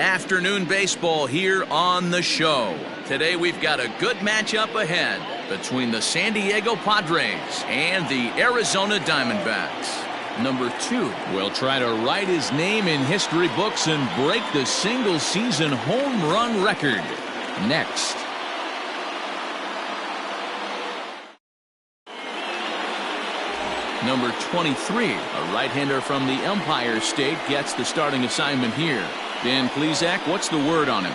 Afternoon baseball here on the show. Today we've got a good matchup ahead between the San Diego Padres and the Arizona Diamondbacks. Number 2 will try to write his name in history books and break the single-season home run record. Next. Number 23, a right-hander from the Empire State, gets the starting assignment here. Dan Plesac, what's the word on him?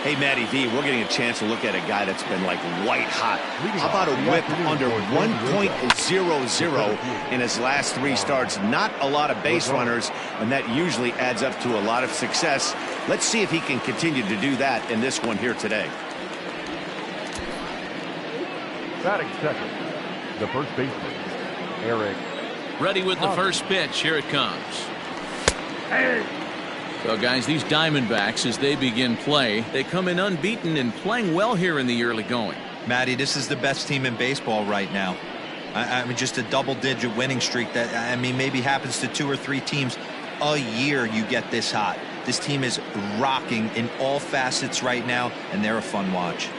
Hey, Matty V, we're getting a chance to look at a guy that's been like white hot. How about a whip under 1.00 in his last 3 starts? Not a lot of base runners, and that usually adds up to a lot of success. Let's see if he can continue to do that in this one here today. Batting second, the first baseman, Eric. Ready with the first pitch. Here it comes. Hey. Well, guys, these Diamondbacks, as they begin play, they come in unbeaten and playing well here in the early going. Matty, this is the best team in baseball right now. I mean, just a double-digit winning streak that, I mean, maybe happens to 2 or 3 teams a year you get this hot. This team is rocking in all facets right now, and they're a fun watch.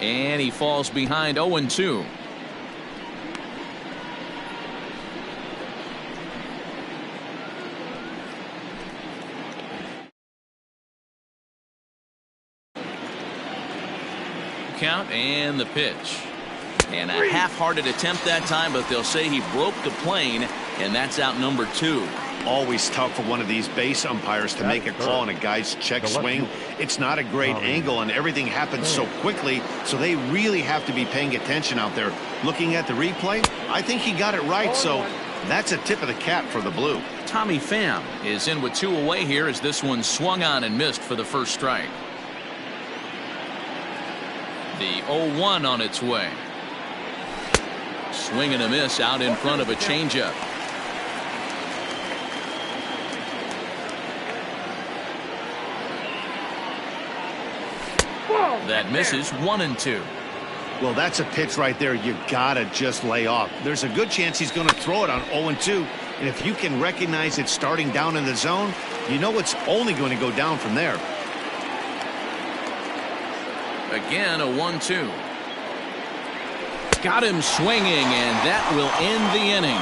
And he falls behind 0-2. Count and the pitch. And a half-hearted attempt that time, but they'll say he broke the plane, and that's out number 2. Always tough for one of these base umpires to make a call on a guy's check swing. It's not a great angle, and everything happens so quickly, so they really have to be paying attention out there. Looking at the replay, I think he got it right, so that's a tip of the cap for the Blue. Tommy Pham is in with 2 away here as this one swung on and missed for the first strike. The 0-1 on its way. Swing and a miss out in front of a changeup. That misses 1-2. Well, that's a pitch right there you gotta just lay off. There's a good chance he's going to throw it on 0-2, and if you can recognize it starting down in the zone, you know it's only going to go down from there. Again, a 1-2. Got him swinging, and that will end the inning.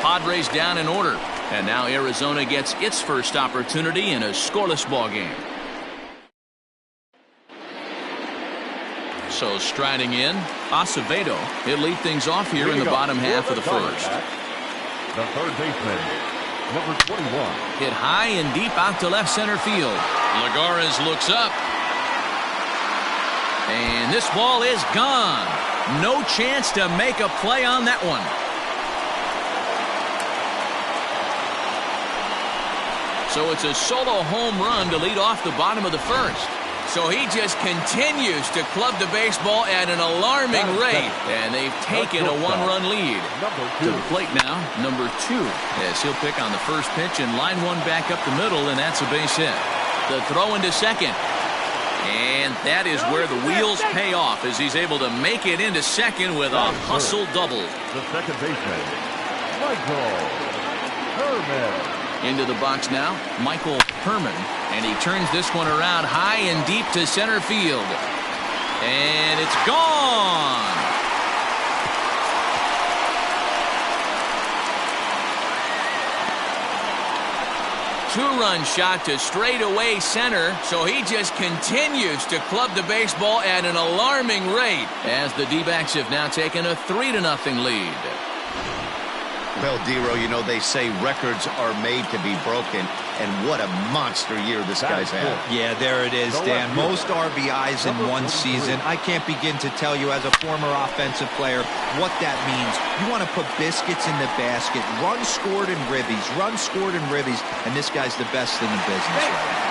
Padres down in order, and now Arizona gets its first opportunity in a scoreless ball game. So striding in, Acevedo. He'll lead things off here in the bottom half of the first. The third baseman, number 21. Hit high and deep out to left center field. Lagares looks up. And this ball is gone. No chance to make a play on that one. So it's a solo home run to lead off the bottom of the first. So he just continues to club the baseball at an alarming rate. And they've taken a 1-run lead. To the plate now, number 2. As he'll pick on the first pitch and line one back up the middle, and that's a base hit. The throw into second. And that is where the wheels pay off as he's able to make it into second with a hustle double. The second baseman, Michael Herman. Into the box now, Michael Herman, and he turns this one around high and deep to center field. And it's gone. Two-run shot to straightaway center, so he just continues to club the baseball at an alarming rate as the D-backs have now taken a 3-0 lead. Well, Dero, you know, they say records are made to be broken, and what a monster year this guy's had. Yeah, there it is, Dan. Most RBIs in one season. I can't begin to tell you as a former offensive player what that means. You want to put biscuits in the basket, runs scored and ribbies, and this guy's the best in the business right now.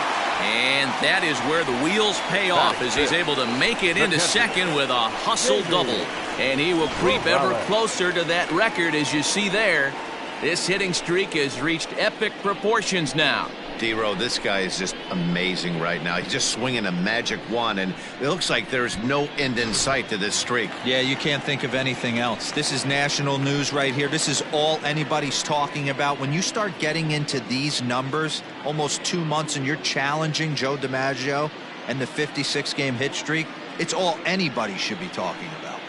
And that is where the wheels pay off as he's able to make it into second with a hustle double. And he will creep ever closer to that record as you see there. This hitting streak has reached epic proportions now. D-Row, this guy is just amazing right now. He's just swinging a magic wand, and it looks like there's no end in sight to this streak. Yeah, you can't think of anything else. This is national news right here. This is all anybody's talking about. When you start getting into these numbers, almost 2 months, and you're challenging Joe DiMaggio and the 56-game hit streak, it's all anybody should be talking about.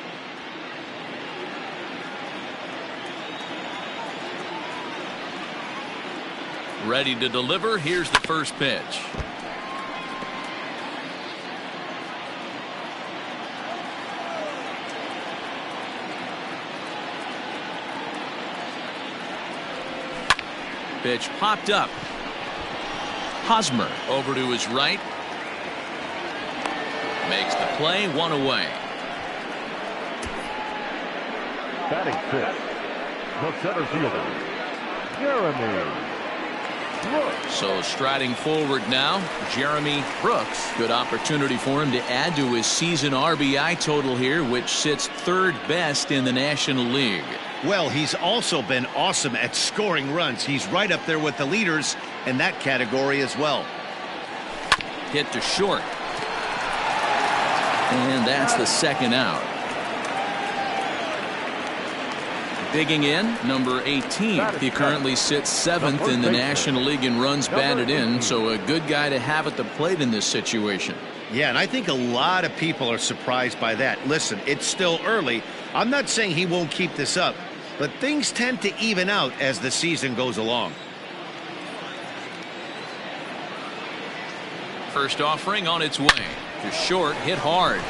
Ready to deliver. Here's the first pitch. Pitch popped up. Hosmer over to his right. Makes the play, 1 away. Batting fifth, the center fielder, Jeremy Brooks. So striding forward now, Jeremy Brooks. Good opportunity for him to add to his season RBI total here, which sits 3rd best in the National League. Well, he's also been awesome at scoring runs. He's right up there with the leaders in that category as well. Hit to short. And that's the second out. Digging in, number 18. He currently sits 7th in the National League in runs batted in, so a good guy to have at the plate in this situation. Yeah, and I think a lot of people are surprised by that. Listen, it's still early. I'm not saying he won't keep this up, but things tend to even out as the season goes along. First offering on its way. To short, hit hard.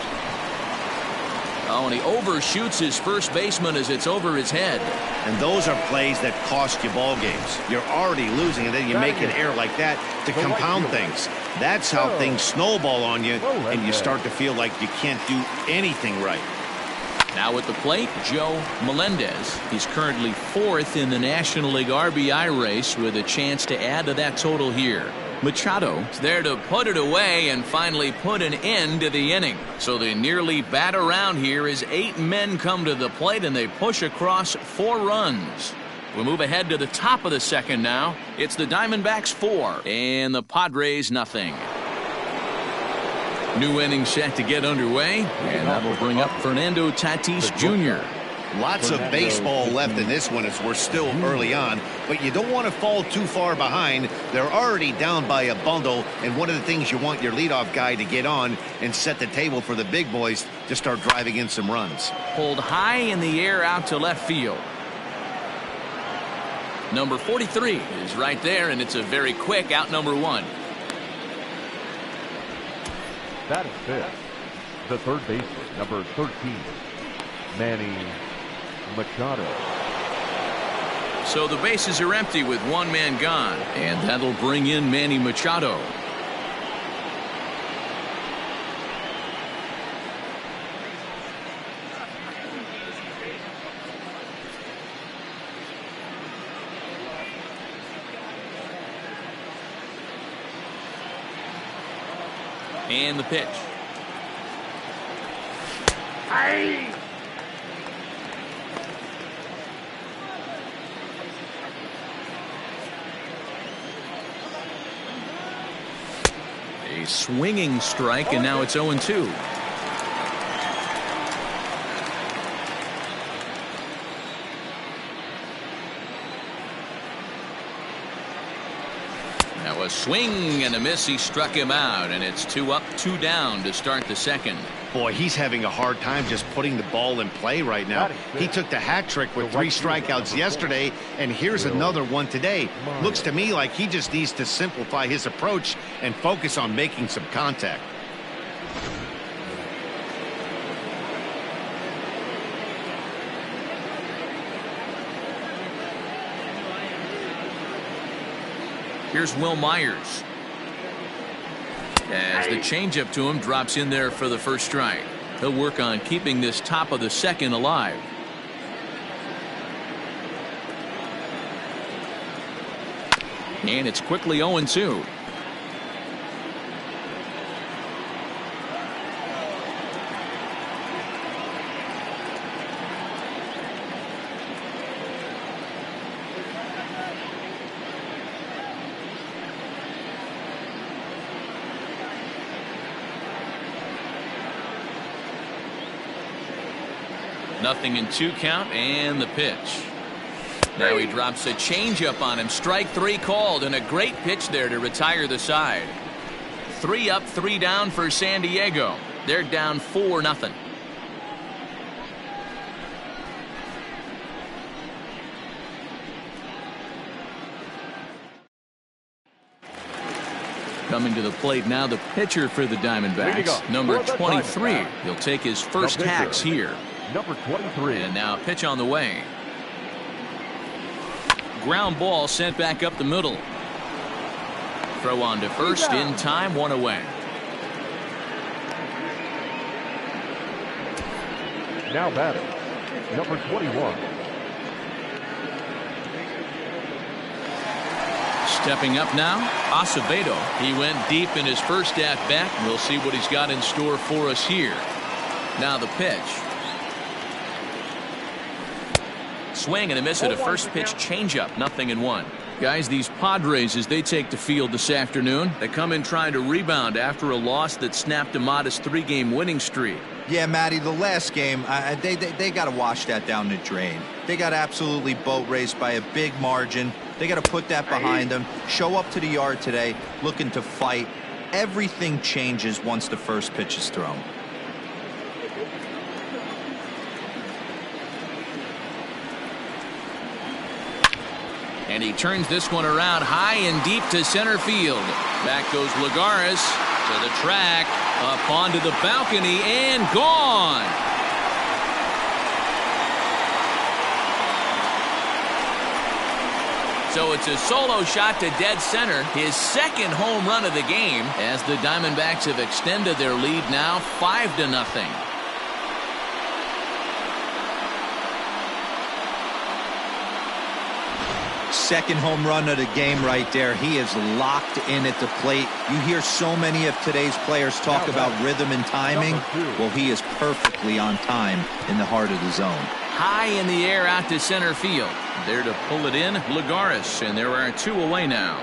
Oh, and he overshoots his first baseman as it's over his head. And those are plays that cost you ball games. You're already losing, and then you make an error like that to compound things. That's how things snowball on you, and you start to feel like you can't do anything right. Now at the plate, Joe Melendez. He's currently 4th in the National League RBI race with a chance to add to that total here. Machado is there to put it away and finally put an end to the inning. So they nearly bat around here as 8 men come to the plate and they push across 4 runs. We move ahead to the top of the second now. It's the Diamondbacks 4 and the Padres nothing. New inning set to get underway, and that'll bring up Fernando Tatis Jr. Lots of baseball left in this one as we're still early on, but you don't want to fall too far behind. They're already down by a bundle, and one of the things you want your leadoff guy to get on and set the table for the big boys to start driving in some runs. Pulled high in the air out to left field. Number 43 is right there, and it's a very quick out number 1. That is fifth, the third baseman, number 13, Manny Machado. So the bases are empty with 1 man gone, and that'll bring in Manny Machado. And the pitch. Aye. A swinging strike, and now it's 0-2. Now a swing and a miss. He struck him out, and it's 2 up, 2 down to start the second. Boy, he's having a hard time just putting the ball in play right now. He took the hat trick with 3 strikeouts yesterday, and here's another one today. Looks to me like he just needs to simplify his approach and focus on making some contact. Here's Will Myers. As the changeup to him drops in there for the first strike. He'll work on keeping this top of the second alive. And it's quickly 0-2. 0-2 count and the pitch. Now he drops a changeup on him. Strike 3 called, and a great pitch there to retire the side. 3 up, 3 down for San Diego. They're down 4-0. Coming to the plate now, the pitcher for the Diamondbacks, number 23. He'll take his first hacks here. Number 23. And now pitch on the way. Ground ball sent back up the middle. Throw on to first in time, 1 away. Now batting, number 21. Stepping up now, Acevedo. He went deep in his first at-bat. We'll see what he's got in store for us here. Now the pitch. Swing and a miss at a first pitch changeup. 0-1. Guys, these Padres, as they take the field this afternoon, they come in trying to rebound after a loss that snapped a modest 3-game winning streak. Yeah, Matty, the last game, they got to wash that down the drain. They got absolutely boat raced by a big margin. They got to put that behind them. Show up to the yard today looking to fight. Everything changes once the first pitch is thrown. And he turns this one around high and deep to center field. Back goes Lagares to the track, up onto the balcony, and gone. So it's a solo shot to dead center, his second home run of the game, as the Diamondbacks have extended their lead now 5-0. Second home run of the game right there. He is locked in at the plate. You hear so many of today's players talk about rhythm and timing. Well, he is perfectly on time in the heart of the zone. High in the air out to center field. There to pull it in, Lagares, and there are 2 away now.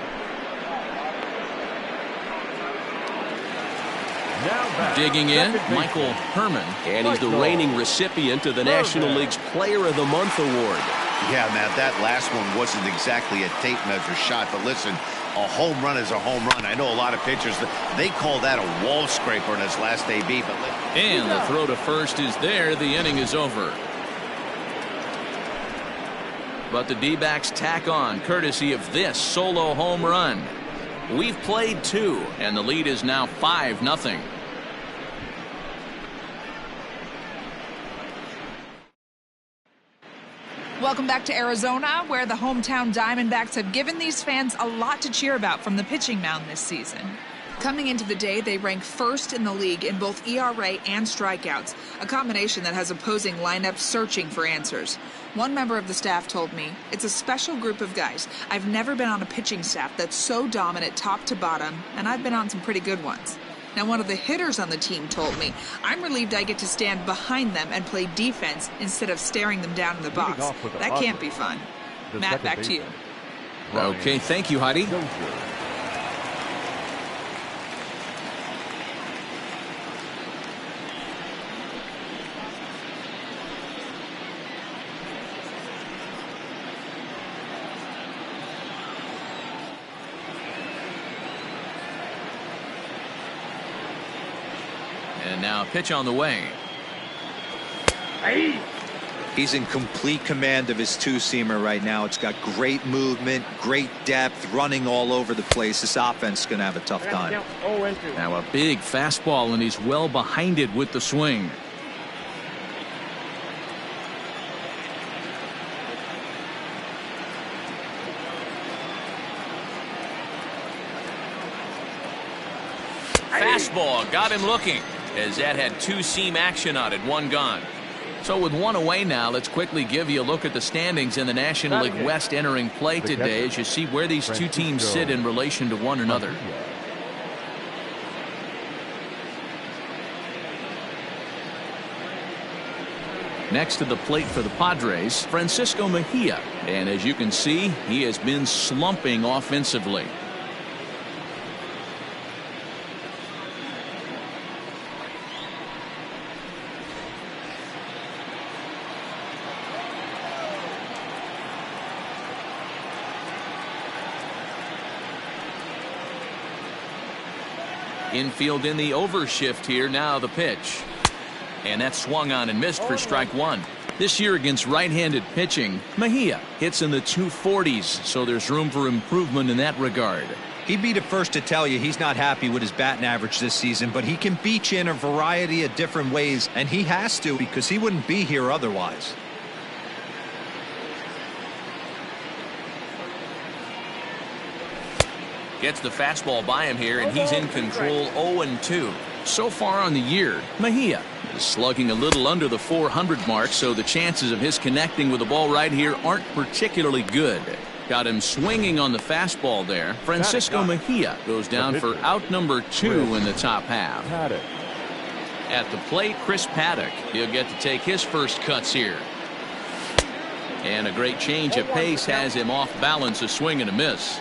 Digging in, Michael Herman, and he's the reigning recipient of the National League's Player of the Month award. Yeah, Matt, that last one wasn't exactly a tape measure shot, but listen, a home run is a home run. I know a lot of pitchers, they call that a wall scraper in his last AB. And the throw to first is there. The inning is over. But the D-backs tack on, courtesy of this solo home run. We've played 2, and the lead is now 5-0. Welcome back to Arizona, where the hometown Diamondbacks have given these fans a lot to cheer about from the pitching mound this season. Coming into the day, they rank first in the league in both ERA and strikeouts, a combination that has opposing lineups searching for answers. One member of the staff told me, "It's a special group of guys. I've never been on a pitching staff that's so dominant top to bottom, and I've been on some pretty good ones." Now, one of the hitters on the team told me, "I'm relieved I get to stand behind them and play defense instead of staring them down in the box. That can't be fun." Matt, back to you. Okay, thank you, Heidi. And now a pitch on the way. He's in complete command of his two-seamer right now. It's got great movement, great depth, running all over the place. This offense is going to have a tough time. Now a big fastball, and he's well behind it with the swing. Fastball got him looking, as that had 2-seam action on it, 1 gone. So with 1 away now, let's quickly give you a look at the standings in the National League West entering play today, as you see where these 2 teams sit in relation to one another. Next to the plate for the Padres, Francisco Mejia. And as you can see, he has been slumping offensively. Infield in the overshift here. Now the pitch. And that swung on and missed for strike one. This year against right-handed pitching, Mejia hits in the 240s, so there's room for improvement in that regard. He'd be the first to tell you he's not happy with his batting average this season, but he can beat you in a variety of different ways, and he has to because he wouldn't be here otherwise. Gets the fastball by him here, and he's in control 0-2. So far on the year, Mejia is slugging a little under the 400 mark, so the chances of his connecting with the ball right here aren't particularly good. Got him swinging on the fastball there. Francisco Mejia goes down for out number 2 in the top half. At the plate, Chris Paddock. He'll get to take his first cuts here. And a great change of pace has him off balance, a swing and a miss.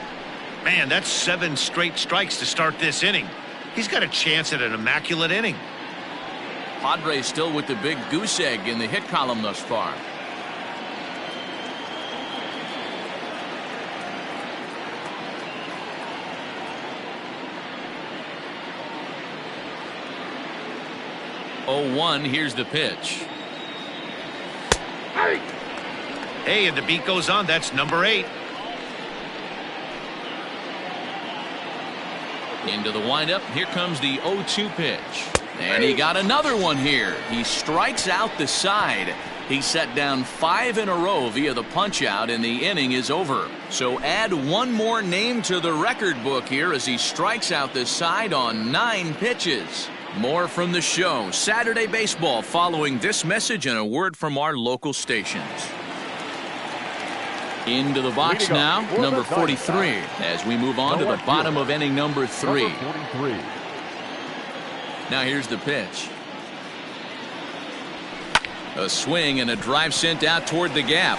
Man, that's 7 straight strikes to start this inning. He's got a chance at an immaculate inning. Padres still with the big goose egg in the hit column thus far. Oh, 1. Here's the pitch. Hey, and the beat goes on. That's number 8. Into the windup. Here comes the 0-2 pitch. And he got another one here. He strikes out the side. He set down 5 in a row via the punch out, and the inning is over. So add one more name to the record book here as he strikes out the side on 9 pitches. More from the show. Saturday Baseball following this message and a word from our local stations. Into the box now, number 43, as we move on to the bottom of inning number 3. Now here's the pitch. A swing and a drive sent out toward the gap.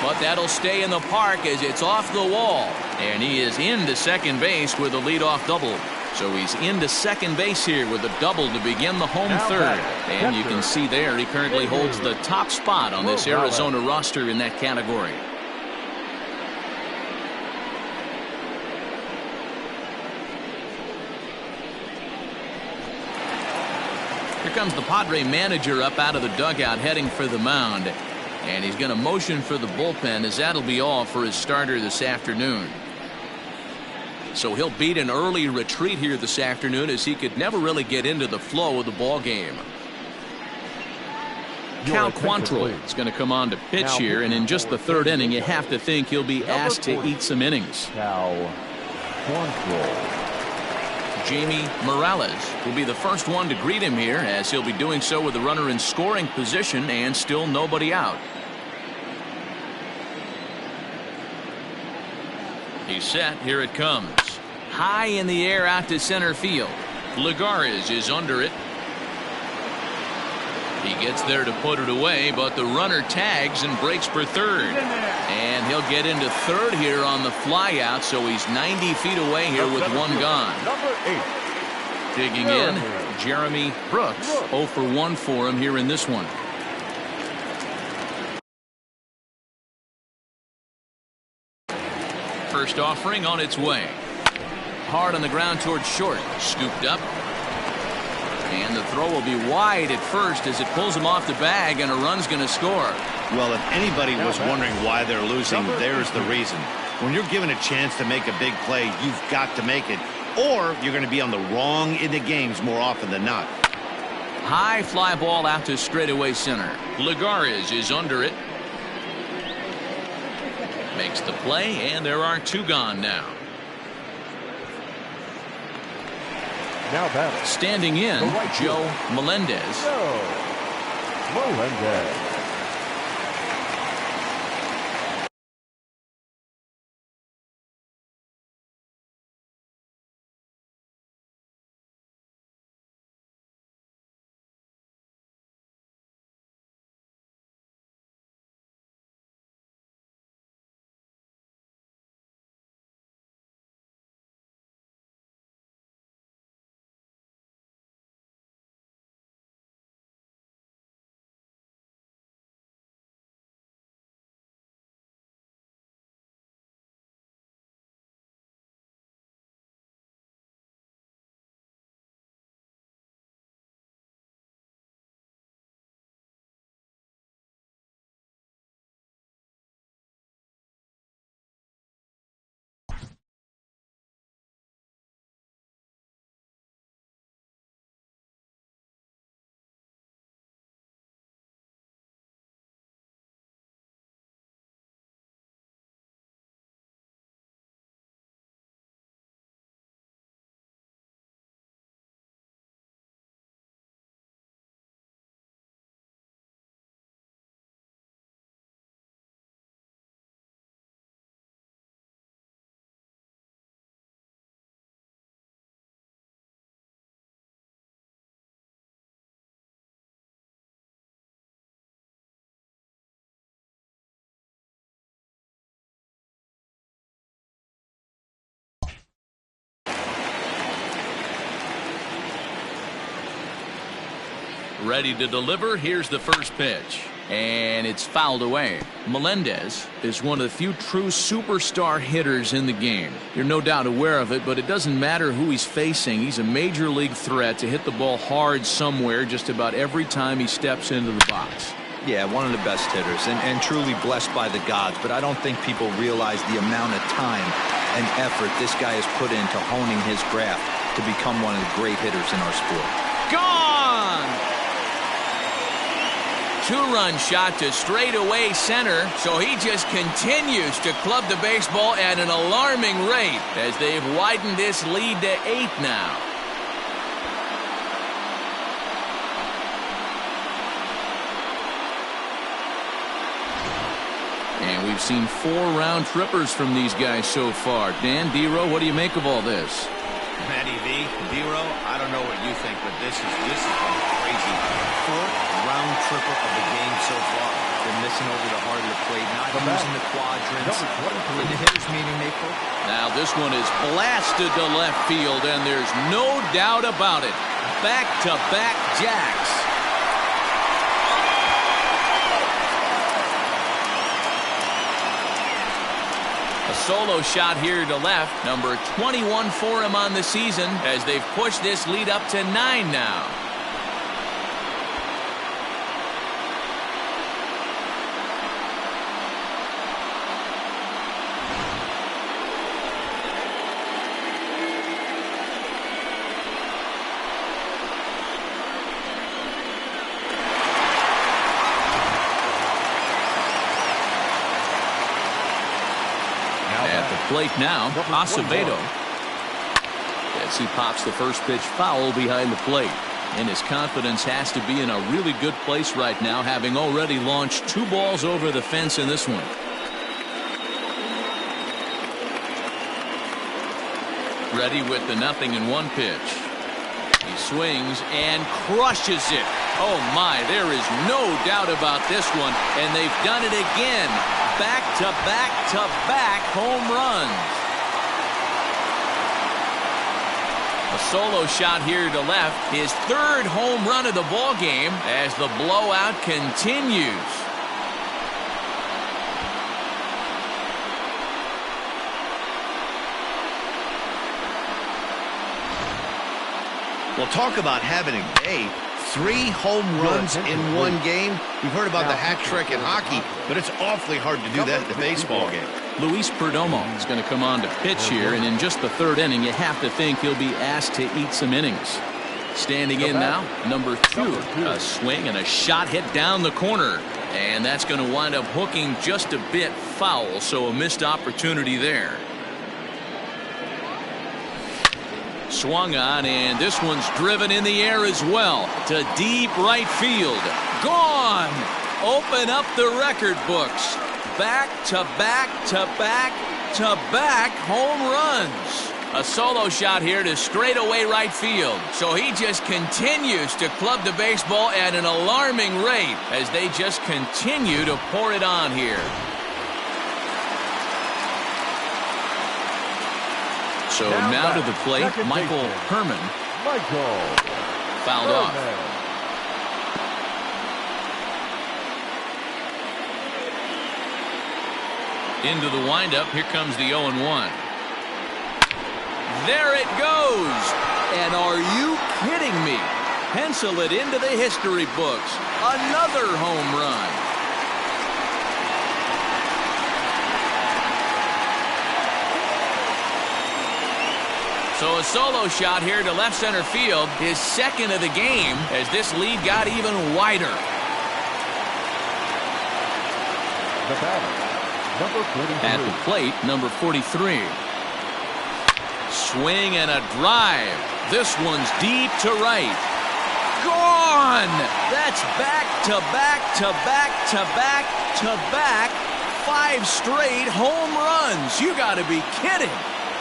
But that'll stay in the park as it's off the wall. And he is into second base with a leadoff double. So he's into second base here with a double to begin the home third. And you can see there he currently holds the top spot on this Arizona roster in that category. Here comes the Padre manager up out of the dugout heading for the mound. And he's going to motion for the bullpen as that'll be all for his starter this afternoon. So he'll beat an early retreat here this afternoon as he could never really get into the flow of the ball game. Cal Quantrill is going to come on to pitch here, and in just the third inning you have to think he'll be asked to eat some innings. Cal Quantrill. Jamie Morales will be the first one to greet him here, as he'll be doing so with the runner in scoring position and still nobody out. He's set. Here it comes. High in the air out to center field. Lagares is under it. He gets there to put it away, but the runner tags and breaks for third. And he'll get into third here on the fly out, so he's 90 feet away here with one gone. Number 8. Digging in, Jeremy Brooks. 0 for 1 for him here in this one. First offering on its way. Hard on the ground towards short. Scooped up. And the throw will be wide at first as it pulls him off the bag, and a run's going to score. Well, if anybody was wondering why they're losing, there's the reason. When you're given a chance to make a big play, you've got to make it, or you're going to be on the wrong end of games more often than not. High fly ball out to straightaway center. Lagares is under it. Makes the play, and there are 2 gone now. Now batting. Standing in, Joe Melendez. Melendez. Ready to deliver. Here's the first pitch. And it's fouled away. Melendez is one of the few true superstar hitters in the game. You're no doubt aware of it, but it doesn't matter who he's facing. He's a major league threat to hit the ball hard somewhere just about every time he steps into the box. Yeah, one of the best hitters and truly blessed by the gods, but I don't think people realize the amount of time and effort this guy has put into honing his craft to become one of the great hitters in our sport. Gone! Two-run shot to straightaway center, so he just continues to club the baseball at an alarming rate as they've widened this lead to 8 now. And we've seen 4 round trippers from these guys so far. Dan, D-Row, what do you make of all this? Matty V, D-Row, I don't know what you think, but this is crazy. 4th round tripper of the game so far. They're missing over the heart of the plate, not using the quadrants. In the hitters meeting, they put. Now this one is blasted to left field, and there's no doubt about it. Back-to-back jacks. A solo shot here to left, number 21 for him on the season, as they've pushed this lead up to 9 now. Plate now, Acevedo. As he pops the first pitch foul behind the plate. And his confidence has to be in a really good place right now, having already launched 2 balls over the fence in this one. Ready with the 0-1 pitch. He swings and crushes it. Oh my, there is no doubt about this one. And they've done it again. Back-to-back-to-back home runs. A solo shot here to left. His 3rd home run of the ball game as the blowout continues. Well, talk about having a day. 3 home runs in one game. We've heard about the hat trick in hockey, but it's awfully hard to do that in the baseball game. Luis Perdomo is going to come on to pitch here, and in just the 3rd inning, you have to think he'll be asked to eat some innings. Standing in now, number 2. A swing and a shot hit down the corner, and that's going to wind up hooking just a bit foul, so a missed opportunity there. Swung on, and this one's driven in the air as well to deep right field. Gone! Open up the record books. Back-to-back-to-back-to-back home runs. A solo shot here to straightaway right field. So he just continues to club the baseball at an alarming rate as they just continue to pour it on here. So now to the plate, Michael Herman. Fouled off. Into the windup. Here comes the 0-1. There it goes. And are you kidding me? Pencil it into the history books. Another home run. So a solo shot here to left center field, his 2nd of the game, as this lead got even wider. The batter, number 43. At the plate, number 43. Swing and a drive. This one's deep to right. Gone! That's back-to-back-to-back-to-back-to-back 5 straight home runs. You got to be kidding.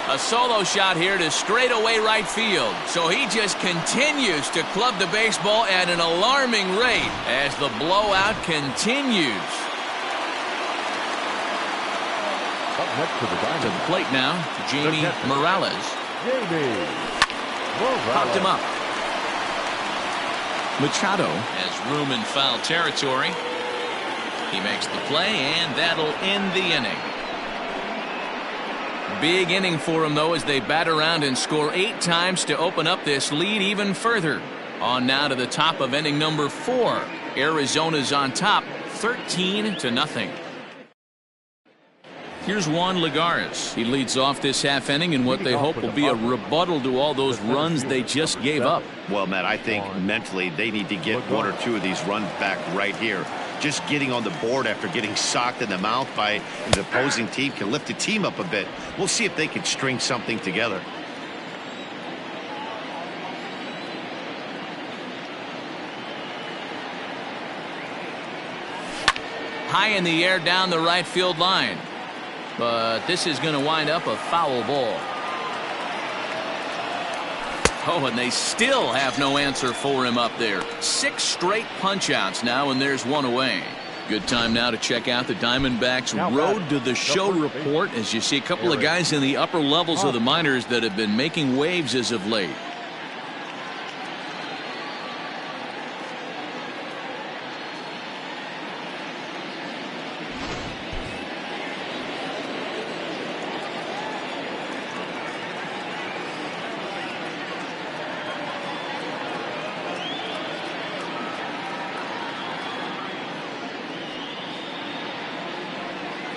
A solo shot here to straightaway right field. So he just continues to club the baseball at an alarming rate as the blowout continues. Up next to the plate now, Jamie Morales. Jamie Morales. Popped him up. Machado has room in foul territory. He makes the play, and that'll end the inning. Big inning for him, though, as they bat around and score 8 times to open up this lead even further. On now to the top of inning number 4. Arizona's on top, 13-0. Here's Juan Lagares. He leads off this half inning in what they hope will be a rebuttal to all those runs they just gave up. Well, Matt, I think mentally they need to get 1 or 2 of these runs back right here. Just getting on the board after getting socked in the mouth by the opposing team can lift the team up a bit. We'll see if they can string something together. High in the air down the right field line. But this is going to wind up a foul ball. Oh, and they still have no answer for him up there. 6 straight punch-outs now, and there's 1 away. Good time now to check out the Diamondbacks' Road to the Show report, as you see a couple of guys in the upper levels of the minors that have been making waves as of late.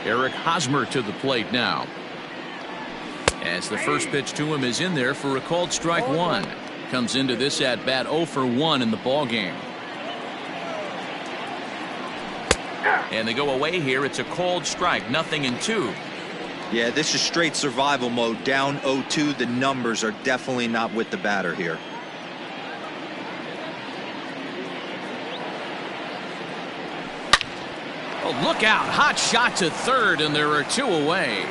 Eric Hosmer to the plate now. As the first pitch to him is in there for a called strike 1. Comes into this at bat 0 for 1 in the ball game. And they go away here. It's a called strike, 0-2. Yeah, this is straight survival mode. Down 0-2. The numbers are definitely not with the batter here. Oh, look out. Hot shot to third, and there are 2 away.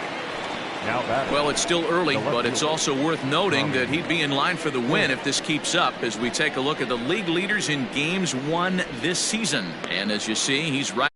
Well, it's still early, but it's also worth noting that he'd be in line for the win if this keeps up as we take a look at the league leaders in games won this season. And as you see, he's right